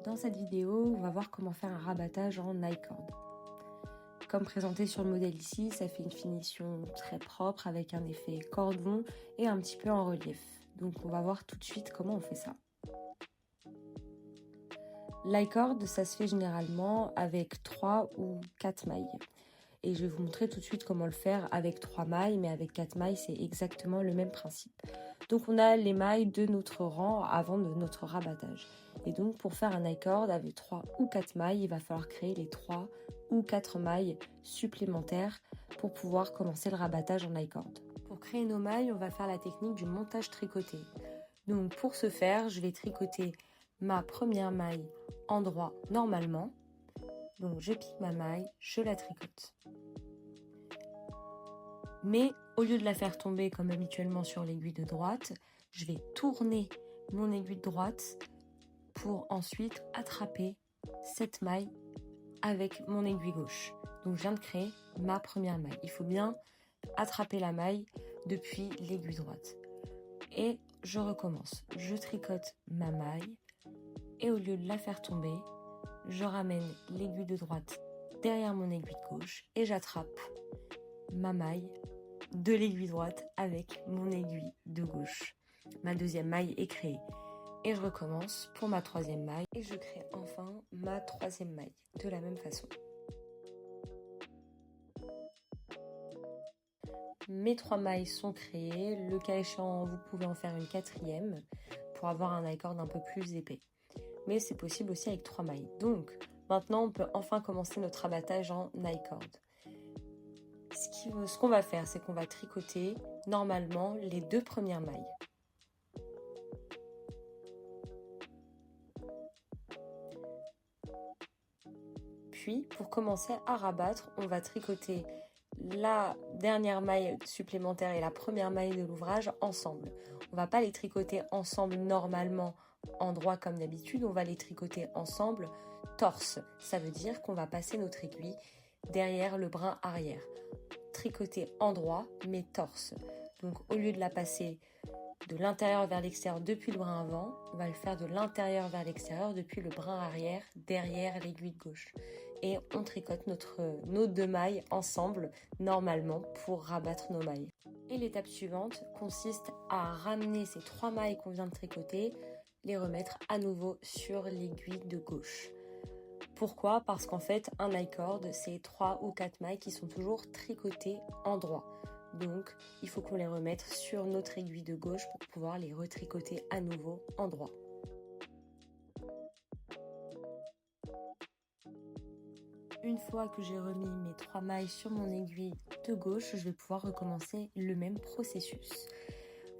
Dans cette vidéo, on va voir comment faire un rabattage en I-cord. Comme présenté sur le modèle ici, ça fait une finition très propre avec un effet cordon et un petit peu en relief. Donc on va voir tout de suite comment on fait ça. L'I-cord, ça se fait généralement avec 3 ou 4 mailles. Et je vais vous montrer tout de suite comment le faire avec 3 mailles, mais avec 4 mailles, c'est exactement le même principe. Donc on a les mailles de notre rang avant de notre rabattage. Et donc pour faire un I-cord avec 3 ou 4 mailles, il va falloir créer les 3 ou 4 mailles supplémentaires pour pouvoir commencer le rabattage en I-cord. Pour créer nos mailles, on va faire la technique du montage tricoté. Donc pour ce faire, je vais tricoter ma première maille en droit normalement. Donc je pique ma maille, je la tricote. Mais au lieu de la faire tomber comme habituellement sur l'aiguille de droite, je vais tourner mon aiguille de droite pour ensuite attraper cette maille avec mon aiguille gauche. Donc je viens de créer ma première maille. Il faut bien attraper la maille depuis l'aiguille droite. Et je recommence. Je tricote ma maille et au lieu de la faire tomber, je ramène l'aiguille de droite derrière mon aiguille de gauche et j'attrape ma maille de l'aiguille droite avec mon aiguille de gauche. Ma deuxième maille est créée. Et je recommence pour ma troisième maille et je crée enfin ma troisième maille de la même façon. Mes 3 mailles sont créées. Le cas échéant, vous pouvez en faire une quatrième pour avoir un I-cord un peu plus épais. Mais c'est possible aussi avec 3 mailles. Donc maintenant, on peut enfin commencer notre rabattage en I-cord. Ce qu'on va faire, c'est qu'on va tricoter normalement les 2 premières mailles. Puis, pour commencer à rabattre, on va tricoter la dernière maille supplémentaire et la première maille de l'ouvrage ensemble. On ne va pas les tricoter ensemble normalement en droit comme d'habitude, on va les tricoter ensemble torse. Ça veut dire qu'on va passer notre aiguille derrière le brin arrière. Tricoter en droit mais torse. Donc au lieu de la passer de l'intérieur vers l'extérieur depuis le brin avant, on va le faire de l'intérieur vers l'extérieur depuis le brin arrière derrière l'aiguille de gauche. Et on tricote nos 2 mailles ensemble normalement pour rabattre nos mailles. Et l'étape suivante consiste à ramener ces 3 mailles qu'on vient de tricoter, les remettre à nouveau sur l'aiguille de gauche. Pourquoi ? Parce qu'en fait, un I-cord, c'est 3 ou 4 mailles qui sont toujours tricotées en droit. Donc, il faut qu'on les remette sur notre aiguille de gauche pour pouvoir les retricoter à nouveau en droit. Une fois que j'ai remis mes 3 mailles sur mon aiguille de gauche, je vais pouvoir recommencer le même processus.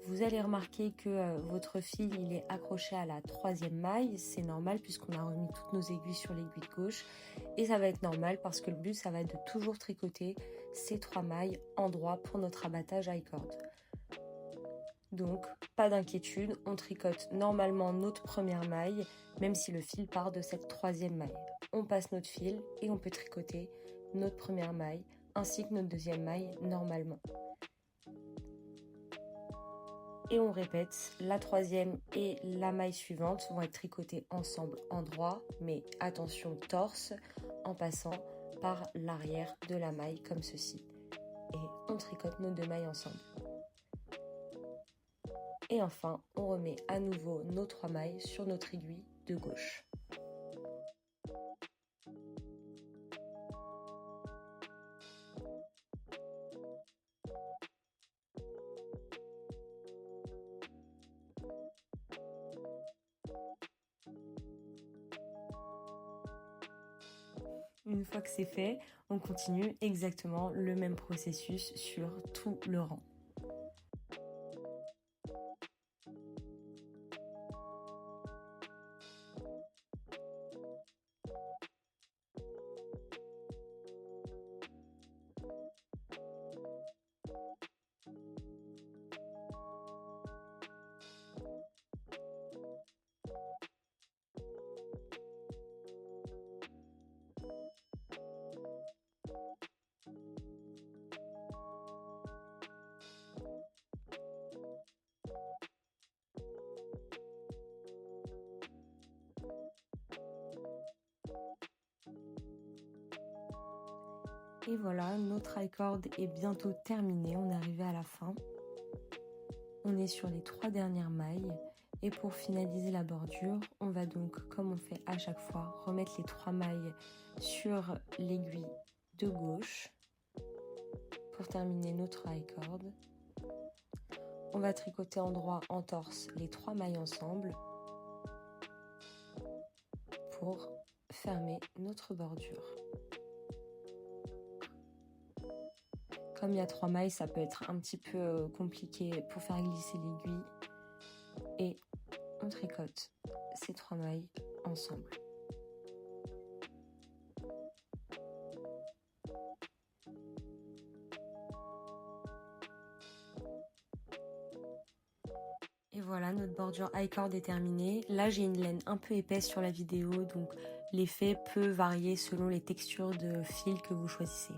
Vous allez remarquer que votre fil il est accroché à la 3e maille, c'est normal puisqu'on a remis toutes nos aiguilles sur l'aiguille de gauche et ça va être normal parce que le but ça va être de toujours tricoter ces 3 mailles en droit pour notre rabattage I-cord. Donc pas d'inquiétude, on tricote normalement notre première maille même si le fil part de cette 3e maille. On passe notre fil et on peut tricoter notre première maille ainsi que notre deuxième maille normalement. Et on répète, la 3e et la maille suivante vont être tricotées ensemble en droit, mais attention torse, en passant par l'arrière de la maille comme ceci. Et on tricote nos 2 mailles ensemble. Et enfin, on remet à nouveau nos 3 mailles sur notre aiguille de gauche. Une fois que c'est fait, on continue exactement le même processus sur tout le rang. Et voilà, notre I-cord est bientôt terminé, on est arrivé à la fin. On est sur les 3 dernières mailles. Et pour finaliser la bordure, on va donc, comme on fait à chaque fois, remettre les 3 mailles sur l'aiguille de gauche pour terminer notre I-cord. On va tricoter en droit en torse les 3 mailles ensemble pour fermer notre bordure. Comme il y a 3 mailles, ça peut être un petit peu compliqué pour faire glisser l'aiguille. Et on tricote ces 3 mailles ensemble. Et voilà, notre bordure I-cord est terminée. Là, j'ai une laine un peu épaisse sur la vidéo, donc l'effet peut varier selon les textures de fil que vous choisissez.